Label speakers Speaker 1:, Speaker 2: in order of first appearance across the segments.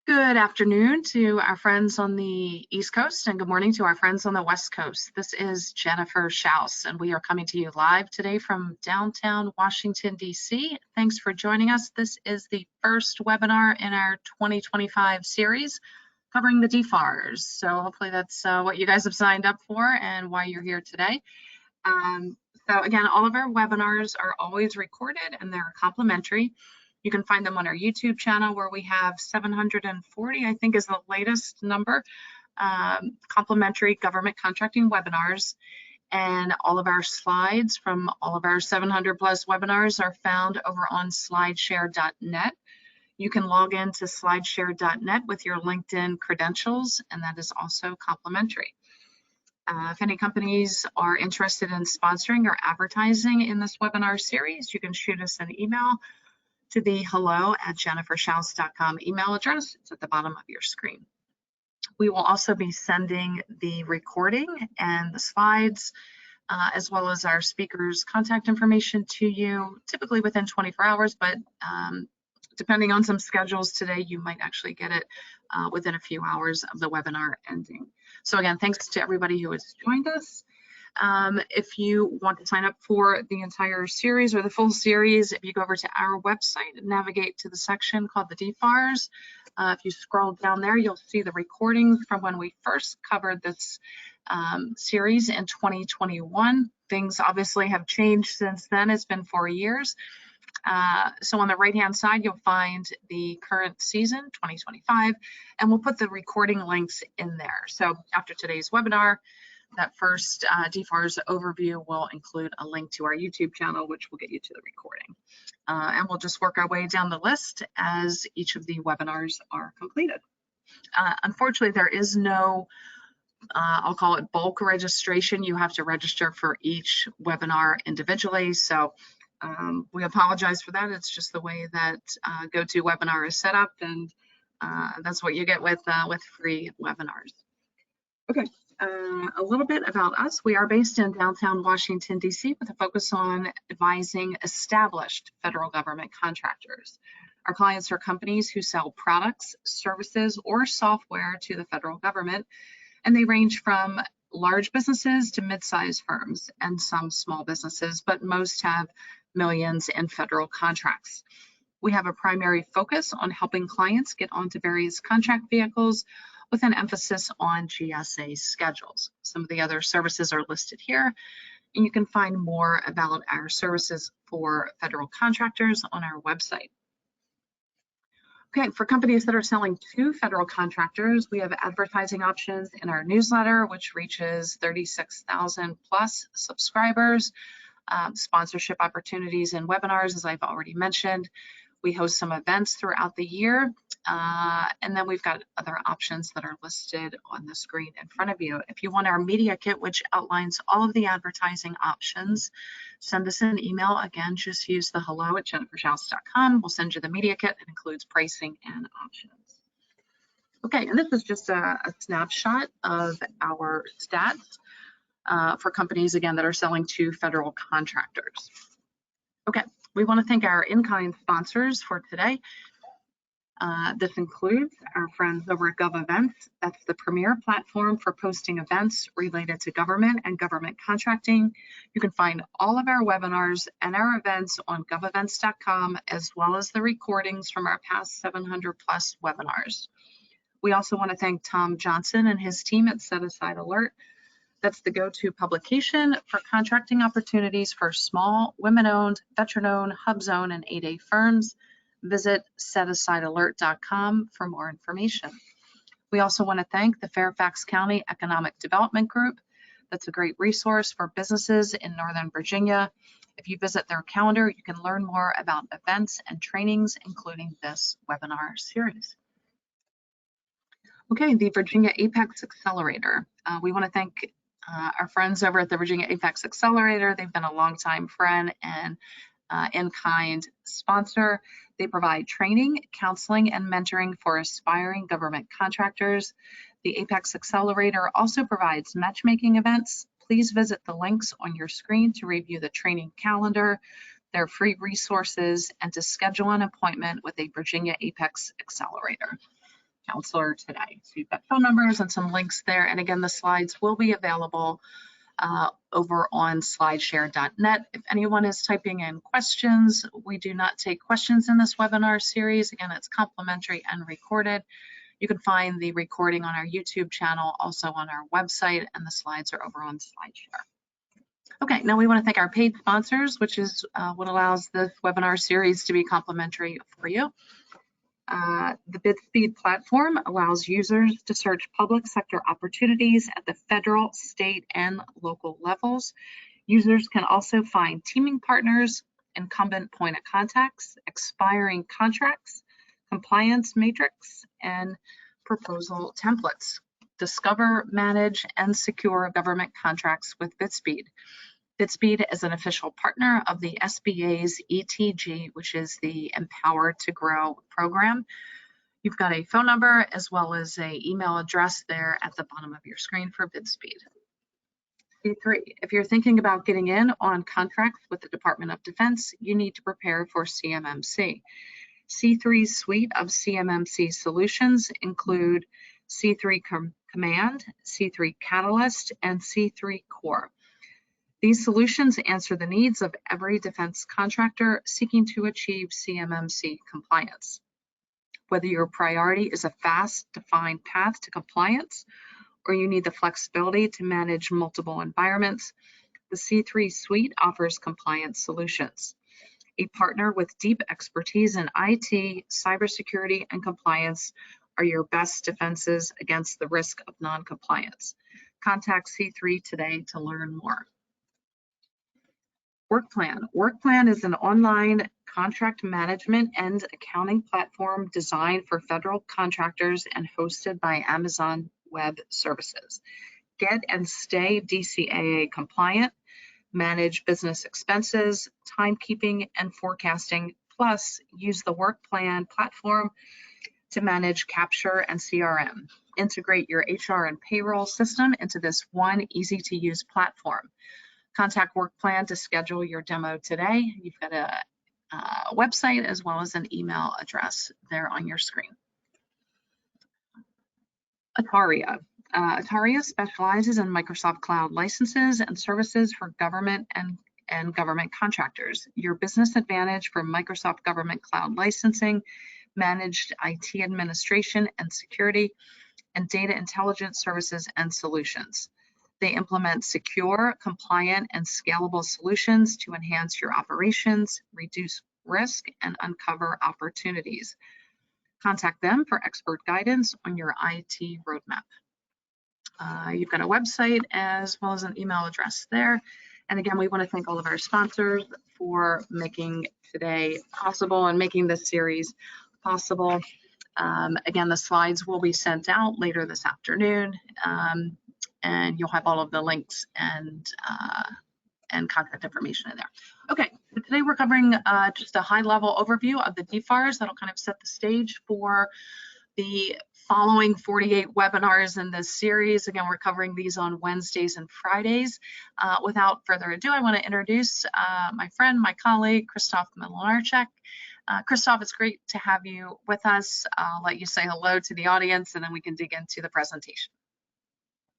Speaker 1: Good afternoon to our friends on the East Coast and good morning to our friends on the West Coast. This is Jennifer Schaus and we are coming to you live today from downtown Washington, D.C. Thanks for joining us. This is the first webinar in our 2025 series covering the DFARS. So hopefully that's what you guys have signed up for and why you're here today. So again, all of our webinars are always recorded and they're complimentary. You can find them on our YouTube channel where we have 740, I think is the latest number, complimentary government contracting webinars. And all of our slides from all of our 700 plus webinars are found over on slideshare.net. You can log into slideshare.net with your LinkedIn credentials, and that is also complimentary. If any companies are interested in sponsoring or advertising in this webinar series, you can shoot us an email to the hello@jenniferschaus.com email address. It's at the bottom of your screen. We will also be sending the recording and the slides, as well as our speakers' contact information to you, typically within 24 hours, but depending on some schedules today, you might actually get it within a few hours of the webinar ending. So again, thanks to everybody who has joined us. If you want to sign up for the entire series or the full series, if you go over to our website and navigate to the section called the DFARS, if you scroll down there, you'll see the recordings from when we first covered this series in 2021. Things obviously have changed since then. It's been 4 years. So on the right-hand side, you'll find the current season, 2025, and we'll put the recording links in there. So after today's webinar, that first DFARS overview will include a link to our YouTube channel, which will get you to the recording. And we'll just work our way down the list as each of the webinars are completed. Unfortunately, there is no, I'll call it bulk registration. You have to register for each webinar individually. So we apologize for that. It's just the way that GoToWebinar is set up, and that's what you get with free webinars. Okay. A little bit about us. We are based in downtown Washington, D.C. with a focus on advising established federal government contractors. Our clients are companies who sell products, services, or software to the federal government, and they range from large businesses to mid-sized firms and some small businesses, but most have millions in federal contracts. We have a primary focus on helping clients get onto various contract vehicles with an emphasis on GSA schedules. Some of the other services are listed here, and you can find more about our services for federal contractors on our website. Okay, for companies that are selling to federal contractors, we have advertising options in our newsletter, which reaches 36,000 plus subscribers, sponsorship opportunities and webinars, as I've already mentioned. We host some events throughout the year, and then we've got other options that are listed on the screen in front of you. If you want our media kit, which outlines all of the advertising options, send us an email. Again, just use the hello@jenniferschaus.com. We'll send you the media kit. It includes pricing and options. Okay, and this is just a snapshot of our stats for companies, again, that are selling to federal contractors. Okay. We want to thank our in-kind sponsors for today. This includes our friends over at GovEvents. That's the premier platform for posting events related to government and government contracting. You can find all of our webinars and our events on govevents.com, as well as the recordings from our past 700 plus webinars. We also want to thank Tom Johnson and his team at Set Aside Alert. That's the go-to publication for contracting opportunities for small, women-owned, veteran-owned, hub-zone, and 8A firms. Visit setasidealert.com for more information. We also want to thank the Fairfax County Economic Development Group. That's a great resource for businesses in Northern Virginia. If you visit their calendar, you can learn more about events and trainings, including this webinar series. Okay, the Virginia Apex Accelerator. We want to thank our friends over at the Virginia Apex Accelerator. They've been a longtime friend and in-kind sponsor. They provide training, counseling, and mentoring for aspiring government contractors. The Apex Accelerator also provides matchmaking events. Please visit the links on your screen to review the training calendar, their free resources, and to schedule an appointment with a Virginia Apex Accelerator. counselor today. So you've got phone numbers and some links there. And again, the slides will be available over on slideshare.net. If anyone is typing in questions, we do not take questions in this webinar series. Again, it's complimentary and recorded. You can find the recording on our YouTube channel, also on our website, and the slides are over on SlideShare. Okay, now we want to thank our paid sponsors, which is what allows this webinar series to be complimentary for you. The BidSpeed platform allows users to search public sector opportunities at the federal, state, and local levels. Users can also find teaming partners, incumbent point of contacts, expiring contracts, compliance matrix, and proposal templates. Discover, manage, and secure government contracts with BidSpeed. BidSpeed is an official partner of the SBA's ETG, which is the Empower to Grow program. You've got a phone number as well as an email address there at the bottom of your screen for BidSpeed. C3, if you're thinking about getting in on contracts with the Department of Defense, you need to prepare for CMMC. C3's suite of CMMC solutions include C3 Command, C3 Catalyst, and C3 Core. These solutions answer the needs of every defense contractor seeking to achieve CMMC compliance. Whether your priority is a fast, defined path to compliance, or you need the flexibility to manage multiple environments, the C3 suite offers compliance solutions. A partner with deep expertise in IT, cybersecurity, and compliance are your best defenses against the risk of non-compliance. Contact C3 today to learn more. WorkPlan. WorkPlan is an online contract management and accounting platform designed for federal contractors and hosted by Amazon Web Services. Get and stay DCAA compliant, manage business expenses, timekeeping, and forecasting, plus use the WorkPlan platform to manage capture and CRM. Integrate your HR and payroll system into this one easy-to-use platform. Contact WorkPlan to schedule your demo today. You've got a website as well as an email address there on your screen. Ataria. Ataria specializes in Microsoft Cloud licenses and services for government and government contractors. Your business advantage for Microsoft Government Cloud licensing, managed IT administration and security, and data intelligence services and solutions. They implement secure, compliant, and scalable solutions to enhance your operations, reduce risk, and uncover opportunities. Contact them for expert guidance on your IT roadmap. You've got a website as well as an email address there. And again, we want to thank all of our sponsors for making today possible and making this series possible. Again, the slides will be sent out later this afternoon. And you'll have all of the links and contact information in there. Okay, so today we're covering just a high-level overview of the DFARS that'll kind of set the stage for the following 48 webinars in this series. Again, we're covering these on Wednesdays and Fridays. Without further ado, I want to introduce my friend, my colleague, Christoph Milanarczyk. Christoph, it's great to have you with us. I'll let you say hello to the audience and then we can dig into the presentation.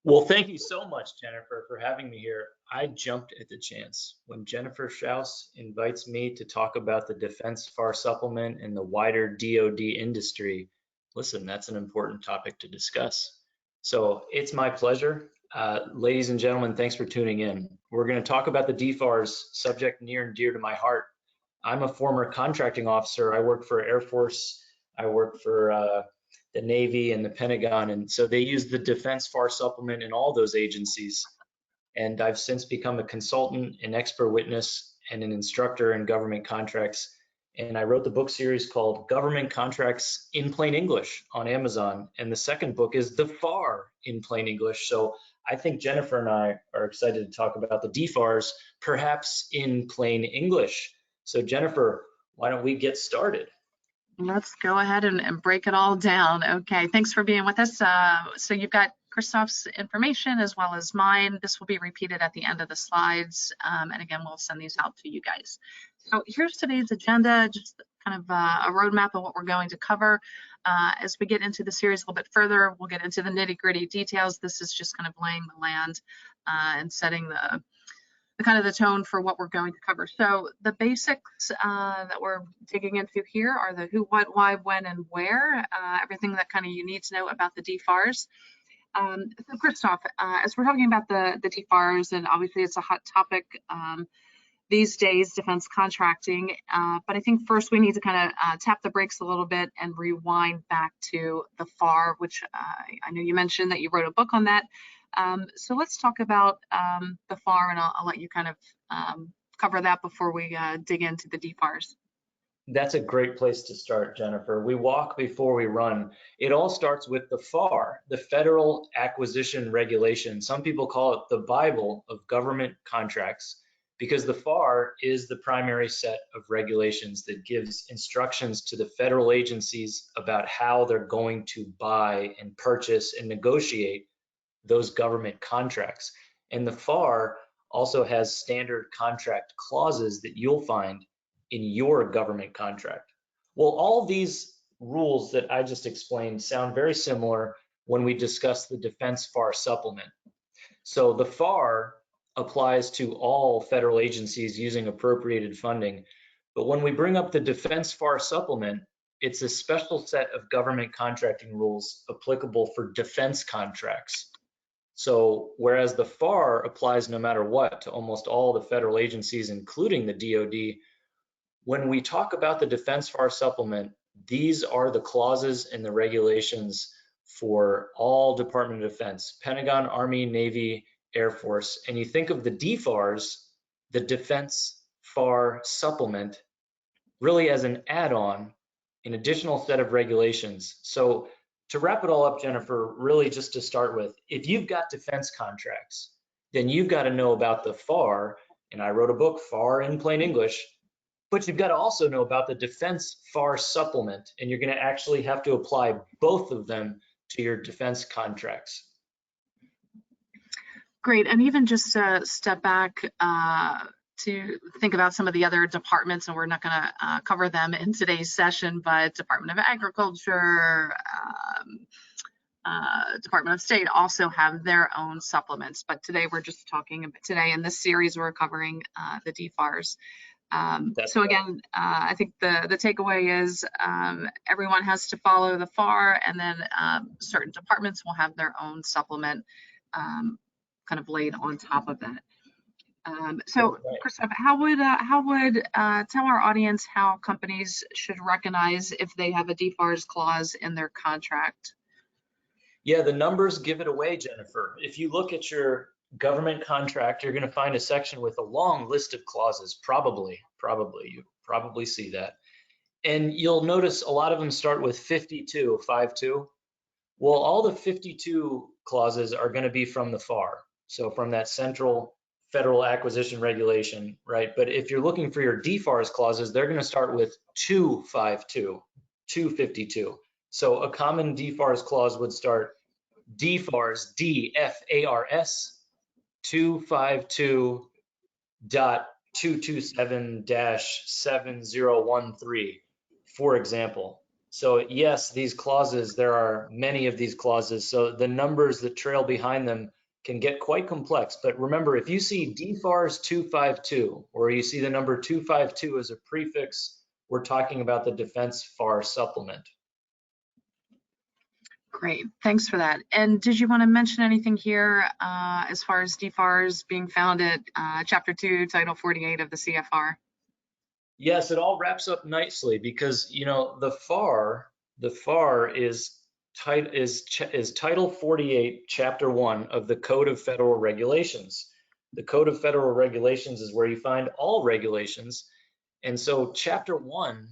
Speaker 2: Well, thank you so much, Jennifer, for having me here. I jumped at the chance. When Jennifer Schaus invites me to talk about the Defense FAR supplement and the wider DoD industry, listen, that's an important topic to discuss. So it's my pleasure. Ladies and gentlemen, thanks for tuning in. We're going to talk about the DFARS, subject near and dear to my heart. I'm a former contracting officer. I work for Air Force. I work for the Navy and the Pentagon, and so they use the Defense FAR supplement in all those agencies. And I've since become a consultant, an expert witness, and an instructor in government contracts. And I wrote the book series called Government Contracts in Plain English on Amazon. And the second book is The FAR in Plain English. So I think Jennifer and I are excited to talk about the DFARS, perhaps in plain English. So Jennifer, why don't we get started?
Speaker 1: Let's go ahead and break it all down. Okay, thanks for being with us. So you've got Christoph's information as well as mine. This will be repeated at the end of the slides. And again, we'll send these out to you guys. So here's today's agenda. Just kind of a roadmap of what we're going to cover. As we get into the series a little bit further, we'll get into the nitty-gritty details. This is just kind of laying the land and setting the kind of the tone for what we're going to cover. So the basics that we're digging into here are the who, what, why, when, and where, everything that kind of you need to know about the DFARS. So Christoph, as we're talking about the DFARS, and obviously it's a hot topic these days, defense contracting, but I think first we need to kind of tap the brakes a little bit and rewind back to the FAR, which I know you mentioned that you wrote a book on that. So let's talk about the FAR, and I'll let you kind of cover that before we dig into the DFARS.
Speaker 2: That's a great place to start, Jennifer. We walk before we run. It all starts with the FAR, the Federal Acquisition Regulation. Some people call it the Bible of government contracts, because the FAR is the primary set of regulations that gives instructions to the federal agencies about how they're going to buy and purchase and negotiate those government contracts. And the FAR also has standard contract clauses that you'll find in your government contract. Well, all these rules that I just explained sound very similar when we discuss the Defense FAR supplement. So the FAR applies to all federal agencies using appropriated funding. But when we bring up the Defense FAR supplement, it's a special set of government contracting rules applicable for defense contracts. So whereas the FAR applies no matter what to almost all the federal agencies, including the DoD, when we talk about the Defense FAR supplement, these are the clauses and the regulations for all Department of Defense, Pentagon, Army, Navy, Air Force. And you think of the DFARS, the Defense FAR supplement, really as an add-on, an additional set of regulations. So to wrap it all up, Jennifer, really just to start with, if you've got defense contracts, then you've got to know about the FAR, and I wrote a book, FAR in Plain English, but you've got to also know about the Defense FAR supplement, and you're going to actually have to apply both of them to your defense contracts.
Speaker 1: Great, and even just to step back to think about some of the other departments, and we're not going to cover them in today's session, but Department of Agriculture, Department of State also have their own supplements. But today we're just talking about, today in this series we're covering the DFARS. So again, I think the takeaway is everyone has to follow the FAR, and then certain departments will have their own supplement kind of laid on top of that. So, Christoph, how would tell our audience how companies should recognize if they have a DFARS clause in their contract?
Speaker 2: Yeah, the numbers give it away, Jennifer. If you look at your government contract, you're going to find a section with a long list of clauses. Probably, you probably see that. And you'll notice a lot of them start with 52, 5-2. Well, all the 52 clauses are going to be from the FAR. So from that central Federal Acquisition Regulation, right? But if you're looking for your DFARS clauses, they're going to start with 252, 252. So a common DFARS clause would start DFARS, D-F-A-R-S, 252.227-7013, for example. So yes, these clauses, there are many of these clauses. So the numbers that trail behind them can get quite complex. But remember, if you see DFARS 252, or you see the number 252 as a prefix, we're talking about the Defense FAR supplement.
Speaker 1: Great, thanks for that. And did you want to mention anything here as far as DFARS being found at Chapter 2, Title 48 of the CFR?
Speaker 2: Yes, it all wraps up nicely because, you know, the FAR is Title 48, Chapter 1 of the Code of Federal Regulations. The Code of Federal Regulations is where you find all regulations. And so Chapter 1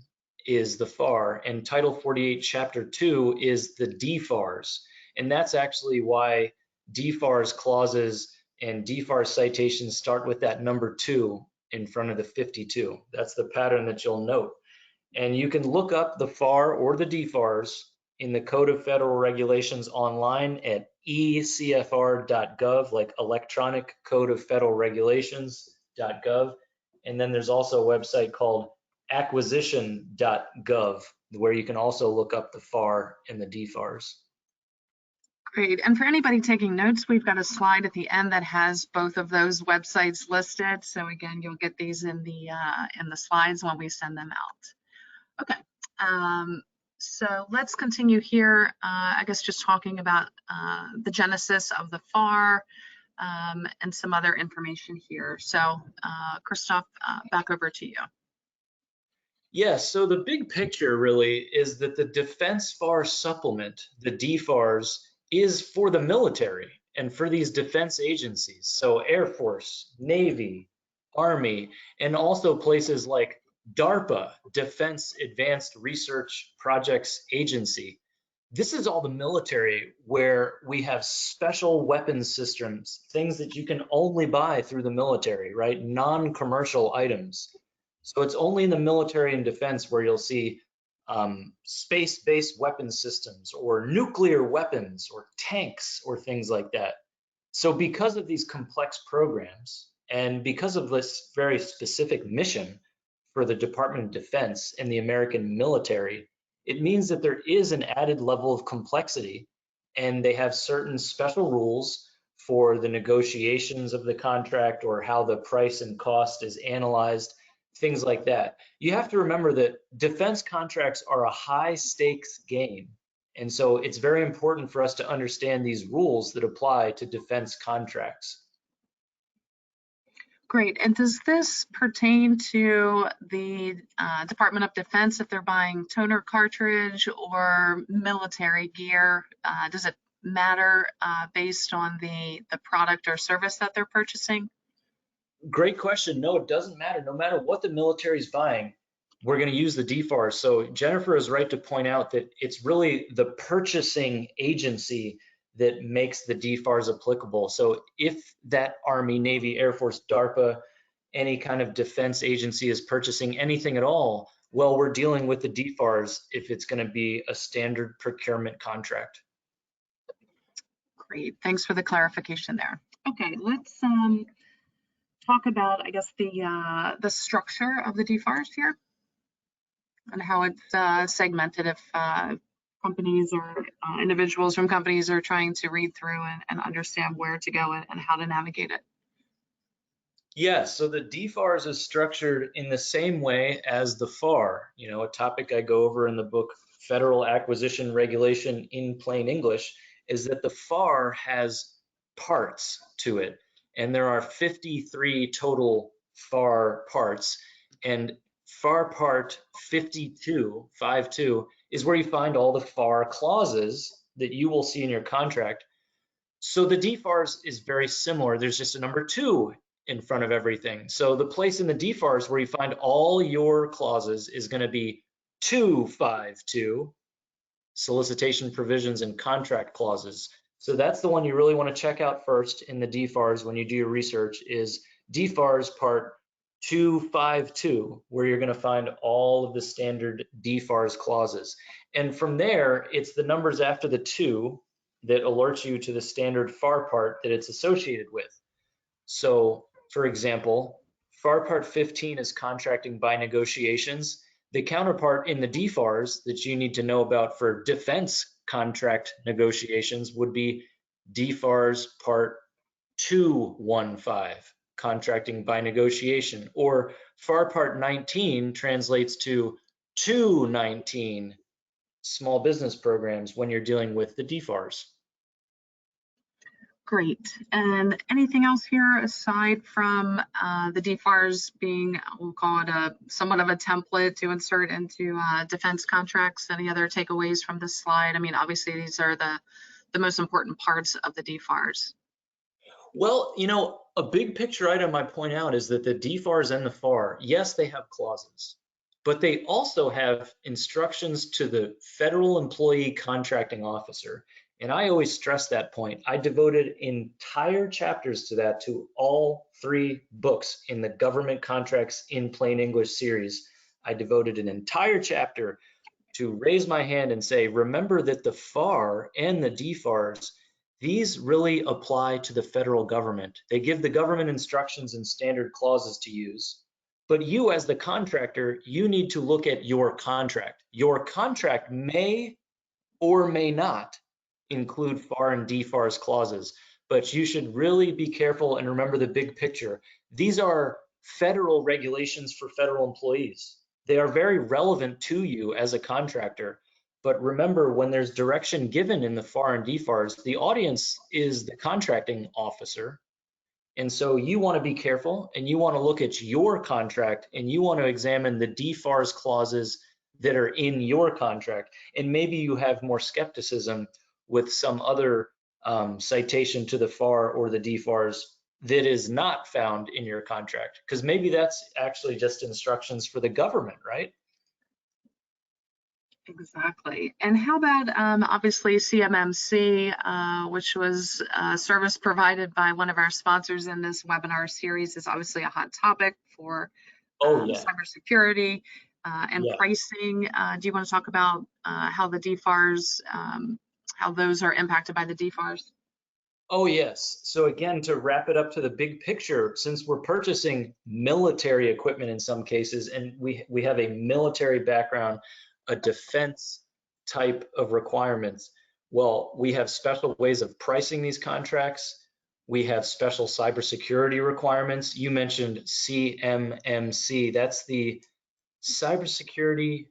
Speaker 2: is the FAR, and Title 48, Chapter 2 is the DFARS. And that's actually why DFARS clauses and DFARS citations start with that number 2 in front of the 52. That's the pattern that you'll note. And you can look up the FAR or the DFARS in the Code of Federal Regulations online at ecfr.gov, like electronic code of federal regulations.gov. And then there's also a website called acquisition.gov, where you can also look up the FAR and the DFARS.
Speaker 1: Great. And for anybody taking notes, we've got a slide at the end that has both of those websites listed. So again, you'll get these in the slides when we send them out. Okay. So let's continue here. I guess just talking about the genesis of the FAR and some other information here. So Christoph, back over to you.
Speaker 2: Yes, so the big picture really is that the Defense FAR supplement, the DFARS, is for the military and for these defense agencies. So Air Force, Navy, Army, and also places like DARPA, Defense Advanced Research Projects Agency. This is all the military where we have special weapons systems, things that you can only buy through the military, right? Non-commercial items. So it's only in the military and defense where you'll see space-based weapon systems or nuclear weapons or tanks or things like that. So because of these complex programs and because of this very specific mission for the Department of Defense and the American military, it means that there is an added level of complexity, and they have certain special rules for the negotiations of the contract or how the price and cost is analyzed, things like that. You have to remember that defense contracts are a high stakes game. And so it's very important for us to understand these rules that apply to defense contracts.
Speaker 1: Great. And does this pertain to the Department of Defense if they're buying toner cartridge or military gear? Does it matter based on the product or service that they're purchasing?
Speaker 2: Great question. No, it doesn't matter. No matter what the military is buying, we're going to use the DFARS. So Jennifer is right to point out that it's really the purchasing agency that makes the DFARS applicable. So if that Army, Navy, Air Force, DARPA, any kind of defense agency is purchasing anything at all, well, we're dealing with the DFARS if it's going to be a standard procurement contract.
Speaker 1: Great. Thanks for the clarification there. Okay, let's talk about, I guess, the structure of the DFARS here and how it's segmented if companies or individuals from companies are trying to read through and understand where to go and how to navigate it.
Speaker 2: Yes, so the DFARS is structured in the same way as the FAR, a topic I go over in the book, Federal Acquisition Regulation in Plain English, is that the FAR has parts to it. And there are 53 total FAR parts, and FAR part 52 is where you find all the FAR clauses that you will see in your contract. So the DFARS is very similar. There's just a number 2 in front of everything. So the place in the DFARS where you find all your clauses is going to be 252, solicitation provisions and contract clauses. So that's the one you really want to check out first in the DFARS when you do your research, is DFARS part 252, where you're going to find all of the standard DFARS clauses. And from there, it's the numbers after the 2 that alert you to the standard FAR part that it's associated with. So, for example, FAR part 15 is contracting by negotiations. The counterpart in the DFARS that you need to know about for defense contract negotiations would be DFARS part 215, contracting by negotiation, or FAR part 19 translates to 219, small business programs, when you're dealing with the DFARS.
Speaker 1: Great. And anything else here aside from the DFARS being, we'll call it somewhat of a template to insert into defense contracts? Any other takeaways from this slide? I mean, obviously these are the most important parts of the DFARS.
Speaker 2: Well, a big picture item I point out is that the DFARS and the FAR, yes, they have clauses, but they also have instructions to the federal employee contracting officer. And I always stress that point. I devoted entire chapters to that, to all 3 books in the Government Contracts in Plain English series. I devoted an entire chapter to raise my hand and say, remember that the FAR and the DFARS, these really apply to the federal government. They give the government instructions and standard clauses to use. But you as the contractor, you need to look at your contract. Your contract may or may not include FAR and DFARS clauses, but you should really be careful and remember the big picture. These are federal regulations for federal employees. They are very relevant to you as a contractor. But remember, when there's direction given in the FAR and DFARS, the audience is the contracting officer. And so you want to be careful and you want to look at your contract and you want to examine the DFARS clauses that are in your contract. And maybe you have more skepticism with some other citation to the FAR or the DFARS that is not found in your contract, because maybe that's actually just instructions for the government, right?
Speaker 1: Exactly. And how about obviously CMMC, which was a service provided by one of our sponsors in this webinar series, is obviously a hot topic for
Speaker 2: Oh yeah,
Speaker 1: cybersecurity and
Speaker 2: yeah.
Speaker 1: pricing. Do you want to talk about how the DFARS, how those are impacted by the DFARS?
Speaker 2: Oh yes. So again, to wrap it up to the big picture, since we're purchasing military equipment in some cases, and we have a military background, a defense type of requirements, well, we have special ways of pricing these contracts. We have special cybersecurity requirements. You mentioned CMMC. That's the Cybersecurity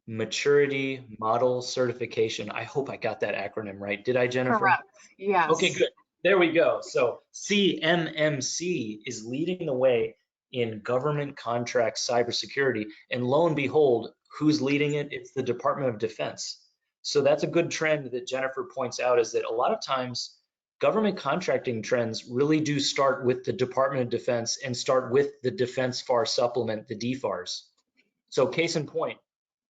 Speaker 2: Maturity Model Certification. I hope I got that acronym right. Did I, Jennifer?
Speaker 1: Correct. Yes.
Speaker 2: Okay, good. There we go. So CMMC is leading the way in government contract cybersecurity. And lo and behold, who's leading it? It's the Department of Defense. So that's a good trend that Jennifer points out, is that a lot of times government contracting trends really do start with the Department of Defense and start with the Defense FAR supplement, the DFARS. So case in point,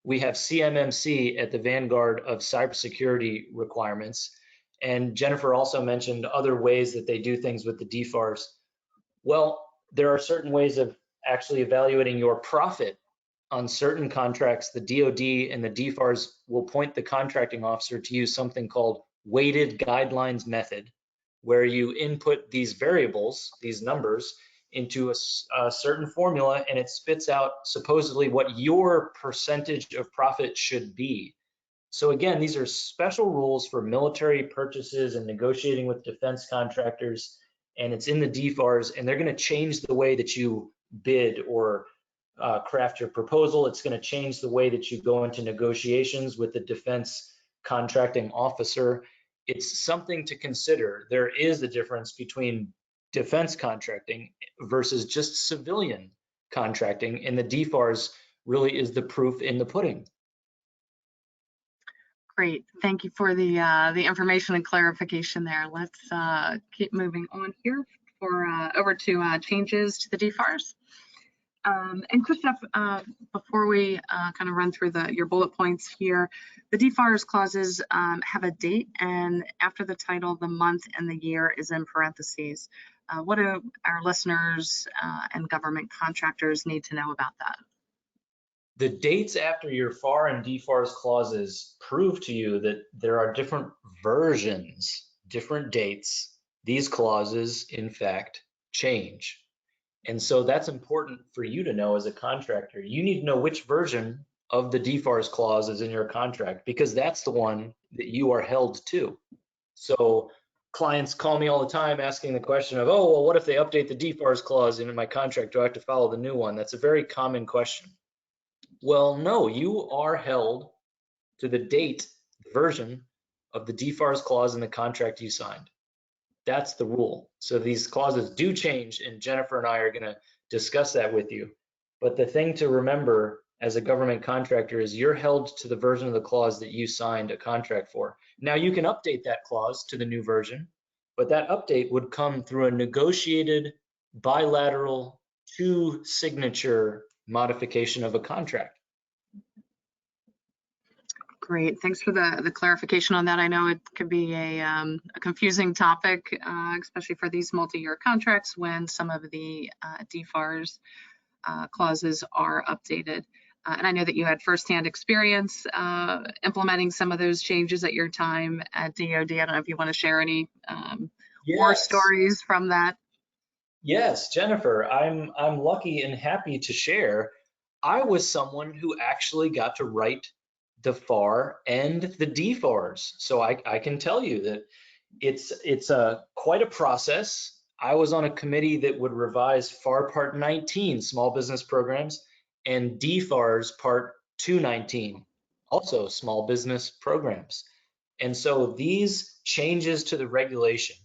Speaker 2: we have CMMC at the vanguard of cybersecurity requirements. And Jennifer also mentioned other ways that they do things with the DFARS. Well, there are certain ways of actually evaluating your profit on certain contracts. The DoD and the DFARS will point the contracting officer to use something called weighted guidelines method, where you input these variables, these numbers, into a certain formula, and it spits out supposedly what your percentage of profit should be. So again, these are special rules for military purchases and negotiating with defense contractors, and it's in the DFARS, and they're going to change the way that you bid or craft your proposal. It's going to change the way that you go into negotiations with the defense contracting officer. It's something to consider. There is a difference between defense contracting versus just civilian contracting, and the DFARS really is the proof in the pudding.
Speaker 1: Great. Thank you for the information and clarification there. Let's keep moving on here for over to changes to the DFARS. And Christoph, before we kind of run through your bullet points here, the DFARS clauses have a date, and after the title, the month and the year is in parentheses. What do our listeners and government contractors need to know about that?
Speaker 2: The dates after your FAR and DFARS clauses prove to you that there are different versions, different dates. These clauses, in fact, change. And so that's important for you to know as a contractor. You need to know which version of the DFARS clause is in your contract, because that's the one that you are held to. So clients call me all the time asking the question of, oh, well, what if they update the DFARS clause in my contract? Do I have to follow the new one? That's a very common question. Well, no, you are held to the date, the version of the DFARS clause in the contract you signed. That's the rule. So these clauses do change, and Jennifer and I are going to discuss that with you. But the thing to remember as a government contractor is you're held to the version of the clause that you signed a contract for. Now you can update that clause to the new version, but that update would come through a negotiated bilateral two-signature modification of a contract.
Speaker 1: Great, thanks for the clarification on that. I know it could be a confusing topic, especially for these multi-year contracts when some of the DFARS clauses are updated. And I know that you had firsthand experience implementing some of those changes at your time at DoD. I don't know if you want to share any war stories from that.
Speaker 2: Yes, Jennifer, I'm lucky and happy to share. I was someone who actually got to write the FAR and the DFARS. So I can tell you that it's a quite a process. I was on a committee that would revise FAR Part 19, small business programs, and DFARS Part 219, also small business programs. And so these changes to the regulation,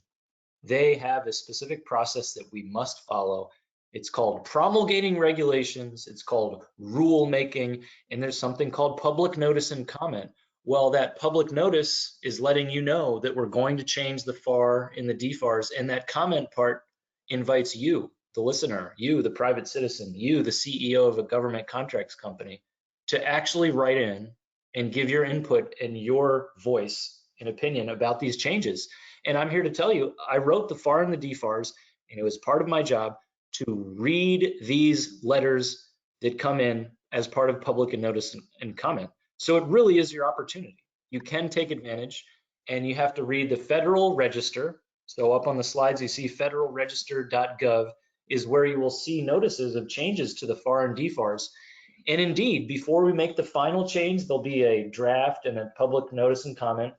Speaker 2: they have a specific process that we must follow. It's called promulgating regulations, it's called rule making, and there's something called public notice and comment. Well, that public notice is letting you know that we're going to change the FAR and the DFARS, and that comment part invites you, the listener, you, the private citizen, you, the CEO of a government contracts company, to actually write in and give your input and your voice and opinion about these changes. And I'm here to tell you, I wrote the FAR and the DFARS, and it was part of my job to read these letters that come in as part of public notice and comment. So it really is your opportunity. You can take advantage, and you have to read the Federal Register. So up on the slides, you see federalregister.gov is where you will see notices of changes to the FAR and DFARS. And indeed, before we make the final change, there'll be a draft and a public notice and comment.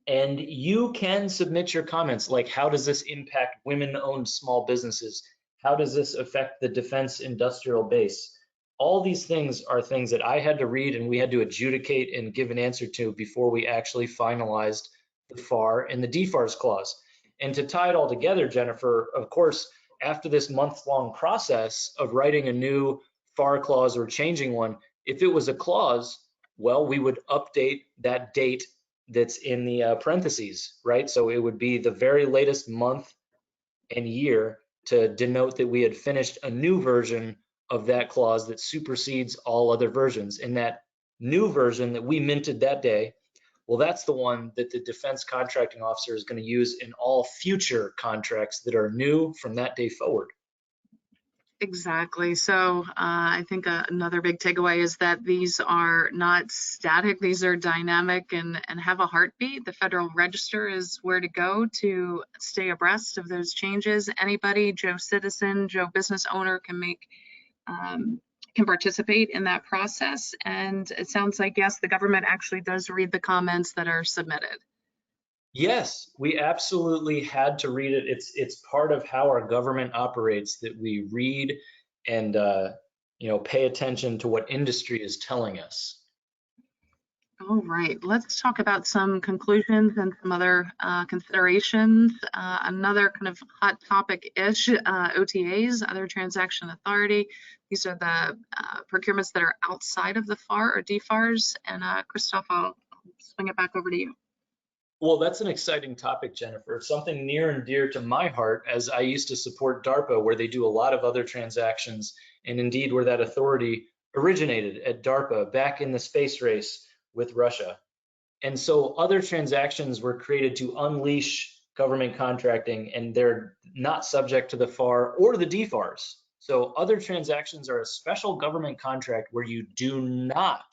Speaker 2: And you can submit your comments like, how does this impact women-owned small businesses? How does this affect the defense industrial base? All these things are things that I had to read and we had to adjudicate and give an answer to before we actually finalized the FAR and the DFARS clause. And to tie it all together, Jennifer, of course, after this month-long process of writing a new FAR clause or changing one, if it was a clause, well, we would update that date that's in the parentheses, right? So it would be the very latest month and year to denote that we had finished a new version of that clause that supersedes all other versions. And that new version that we minted that day, well, that's the one that the defense contracting officer is going to use in all future contracts that are new from that day forward.
Speaker 1: Exactly. So I think another big takeaway is that these are not static, these are dynamic and have a heartbeat. The Federal Register is where to go to stay abreast of those changes. Anybody, Joe citizen, Joe business owner can participate in that process. And it sounds like, yes, the government actually does read the comments that are submitted.
Speaker 2: Yes, we absolutely had to read it. It's part of how our government operates that we read and pay attention to what industry is telling us.
Speaker 1: All right, let's talk about some conclusions and some other considerations. Another kind of hot topic-ish, OTAs, other transaction authority. These are the procurements that are outside of the FAR or DFARS. And Christoph, I'll swing it back over to you.
Speaker 2: Well, that's an exciting topic, Jennifer. Something near and dear to my heart, as I used to support DARPA, where they do a lot of other transactions, and indeed where that authority originated at DARPA back in the space race with Russia. And so other transactions were created to unleash government contracting, and they're not subject to the FAR or the DFARS. So other transactions are a special government contract where you do not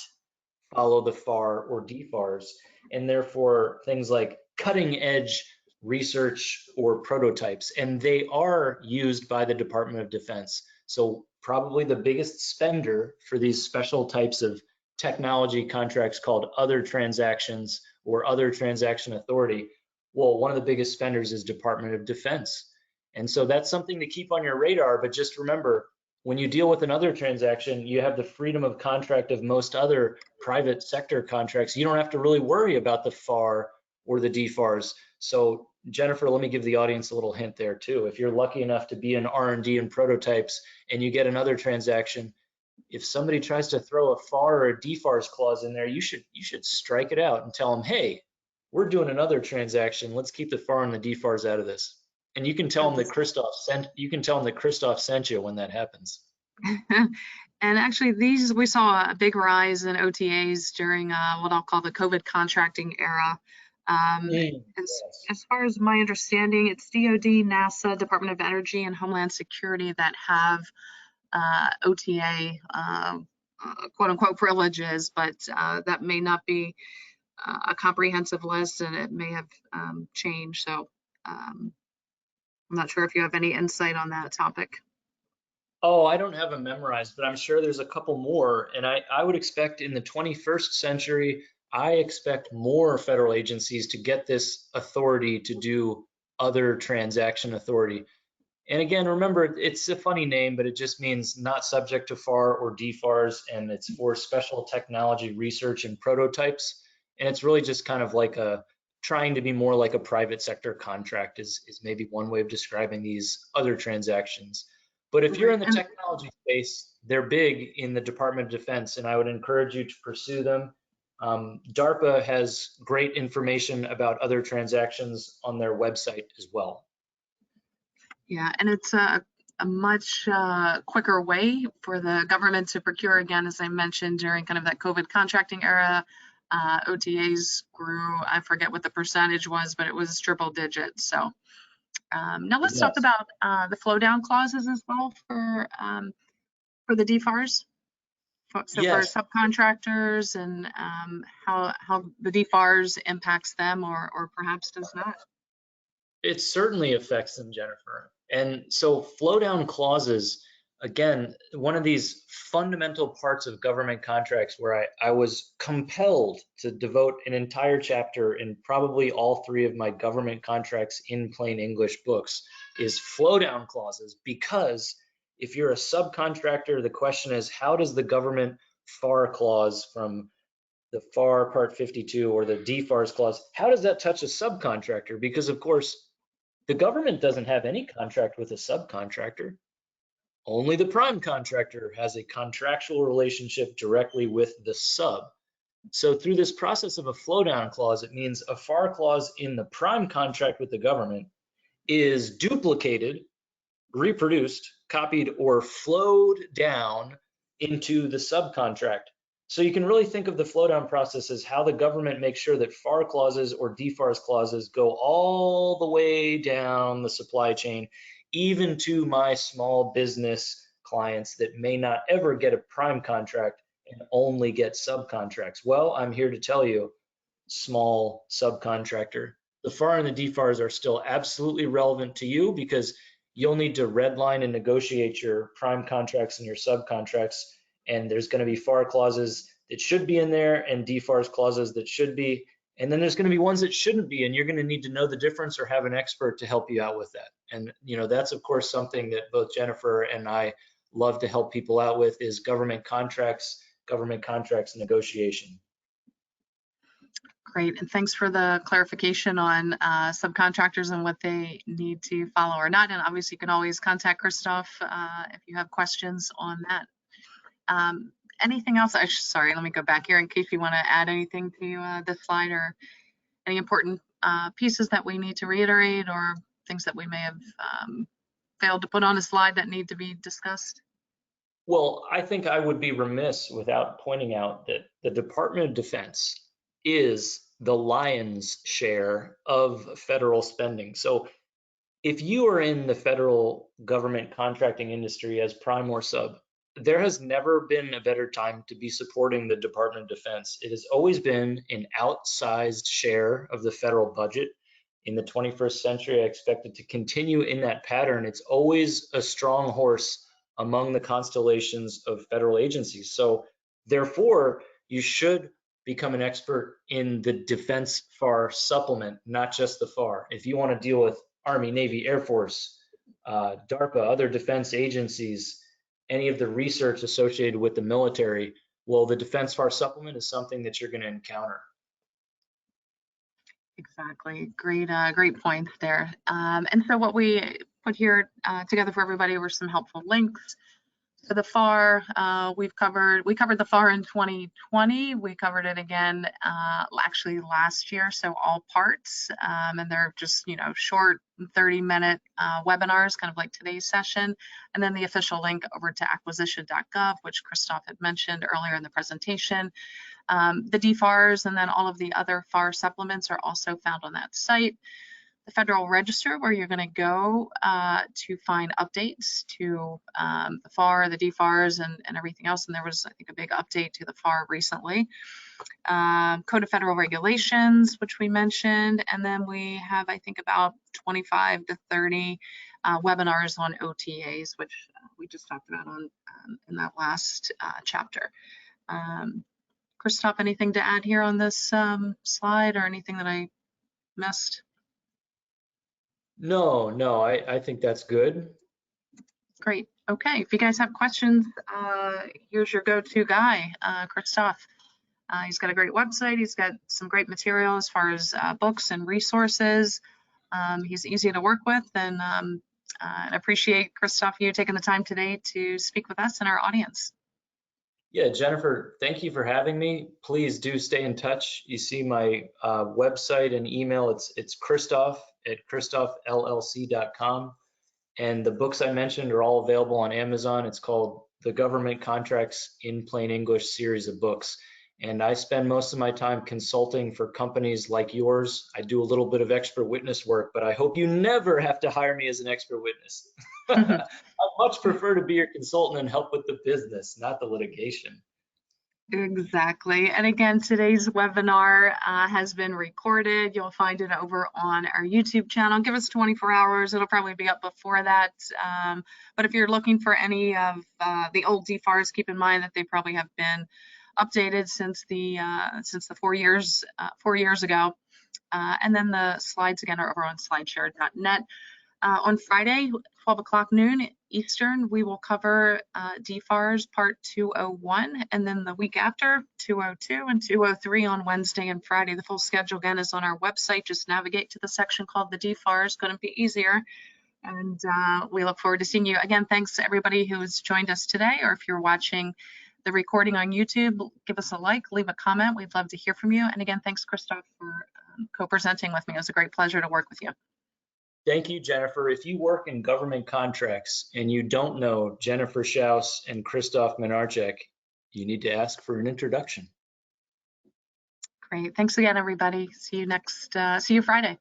Speaker 2: follow the FAR or DFARS, and therefore things like cutting edge research or prototypes, and they are used by the Department of Defense. So probably the biggest spender for these special types of technology contracts called other transactions or other transaction authority, well, one of the biggest spenders is Department of Defense. And so that's something to keep on your radar, but just remember, when you deal with another transaction, you have the freedom of contract of most other private sector contracts. You don't have to really worry about the FAR or the DFARS. So Jennifer, let me give the audience a little hint there too. If you're lucky enough to be in R&D and prototypes and you get another transaction, if somebody tries to throw a FAR or a DFARS clause in there, you should strike it out and tell them, hey, we're doing another transaction. Let's keep the FAR and the DFARS out of this. And you can tell them that Christoph sent you when that happens.
Speaker 1: And actually, we saw a big rise in OTAs during what I'll call the COVID contracting era. As far as my understanding, it's DoD, NASA, Department of Energy, and Homeland Security that have OTA quote unquote privileges, but that may not be a comprehensive list, and it may have changed. So I'm not sure if you have any insight on that topic.
Speaker 2: Oh, I don't have them memorized, but I'm sure there's a couple more. And I would expect in the 21st century, I expect more federal agencies to get this authority to do other transaction authority. And again, remember, it's a funny name, but it just means not subject to FAR or DFARS, and it's for special technology research and prototypes. And it's really just kind of like trying to be more like a private sector contract is maybe one way of describing these other transactions. But if you're
Speaker 1: Right.
Speaker 2: in the
Speaker 1: And
Speaker 2: technology space, they're big in the Department of Defense, and I would encourage you to pursue them. DARPA has great information about other transactions on their website as well.
Speaker 1: yeah, and it's a much quicker way for the government to procure, again, as I mentioned, during kind of that COVID contracting era. OTAs grew, I forget what the percentage was, but it was triple digits. So now let's talk
Speaker 2: Yes.
Speaker 1: about the flow down clauses as well for the DFARS. So for
Speaker 2: Yes,
Speaker 1: subcontractors and how the DFARS impacts them or perhaps does not.
Speaker 2: it certainly affects them, Jennifer. And so flow down clauses, again, one of these fundamental parts of government contracts where I was compelled to devote an entire chapter in probably all three of my government contracts in plain English books is flow down clauses, because if you're a subcontractor, the question is, how does the government FAR clause from the FAR Part 52 or the DFARS clause, how does that touch a subcontractor? Because of course, the government doesn't have any contract with a subcontractor. Only the prime contractor has a contractual relationship directly with the sub. So through this process of a flow down clause, it means a FAR clause in the prime contract with the government is duplicated, reproduced, copied, or flowed down into the subcontract. So you can really think of the flow down process as how the government makes sure that FAR clauses or DFARS clauses go all the way down the supply chain, even to my small business clients that may not ever get a prime contract and only get subcontracts. Well, I'm here to tell you, small subcontractor, the FAR and the DFARS are still absolutely relevant to you, because you'll need to redline and negotiate your prime contracts and your subcontracts. And there's going to be FAR clauses that should be in there and DFARS clauses that should be. And then there's going to be ones that shouldn't be. And you're going to need to know the difference or have an expert to help you out with that. And, that's, of course, something that both Jennifer and I love to help people out with is government contracts negotiation.
Speaker 1: Great, and thanks for the clarification on subcontractors and what they need to follow or not. And obviously, you can always contact Christoph if you have questions on that. Anything else? Sorry, let me go back here in case you want to add anything to this slide or any important pieces that we need to reiterate or things that we may have failed to put on a slide that need to be discussed.
Speaker 2: Well, I think I would be remiss without pointing out that the Department of Defense is the lion's share of federal spending. So if you are in the federal government contracting industry as prime or sub, there has never been a better time to be supporting the Department of Defense. It has always been an outsized share of the federal budget. In the 21st century, I expect it to continue in that pattern. It's always a strong horse among the constellations of federal agencies. So therefore, you should become an expert in the defense FAR supplement, not just the FAR. If you want to deal with Army, Navy, Air Force, DARPA, other defense agencies, any of the research associated with the military, well, the defense FAR supplement is something that you're going to encounter.
Speaker 1: Exactly. Great points there. And so what we put here together for everybody were some helpful links. So the FAR, we covered the FAR in 2020. We covered it again actually last year, so all parts. And they're just, short 30-minute webinars, kind of like today's session. And then the official link over to acquisition.gov, which Christoph had mentioned earlier in the presentation. The DFARS and then all of the other FAR supplements are also found on that site. The Federal Register, where you're going to go to find updates to the FAR, the DFARS, and everything else. And there was, I think, a big update to the FAR recently. Code of Federal Regulations, which we mentioned, and then we have, I think, about 25 to 30 webinars on OTAs, which we just talked about on in that last chapter. Christoph, anything to add here on this slide, or anything that I missed?
Speaker 2: No, I think that's good.
Speaker 1: Great. Okay, if you guys have questions, here's your go-to guy, Christoph. He's got a great website. He's got some great material as far as books and resources. He's easy to work with, and I appreciate, Christoph, you taking the time today to speak with us and our audience.
Speaker 2: Yeah, Jennifer, thank you for having me. Please do stay in touch. You see my website and email. It's Christoph at christophllc.com. And the books I mentioned are all available on Amazon. It's called the Government Contracts in Plain English series of books. And I spend most of my time consulting for companies like yours. I do a little bit of expert witness work, but I hope you never have to hire me as an expert witness. I much prefer to be your consultant and help with the business, not the litigation.
Speaker 1: Exactly. And again, today's webinar has been recorded. You'll find it over on our YouTube channel. Give us 24 hours. It'll probably be up before that. But if you're looking for any of the old DFARS, keep in mind that they probably have been updated since the 4 years ago. And then the slides again are over on slideshare.net. On Friday, 12 o'clock noon Eastern, we will cover DFARS Part 201, and then the week after, 202 and 203 on Wednesday and Friday. The full schedule again is on our website. Just navigate to the section called the DFARS. Couldn't be easier. And we look forward to seeing you. Again, thanks to everybody who has joined us today, or if you're watching the recording on YouTube, give us a like, leave a comment. We'd love to hear from you. And again, thanks, Christoph, for co-presenting with me. It was a great pleasure to work with you.
Speaker 2: Thank you, Jennifer. If you work in government contracts and you don't know Jennifer Schaus and Christoph Menarchek, you need to ask for an introduction.
Speaker 1: Great. Thanks again, everybody. See you Friday.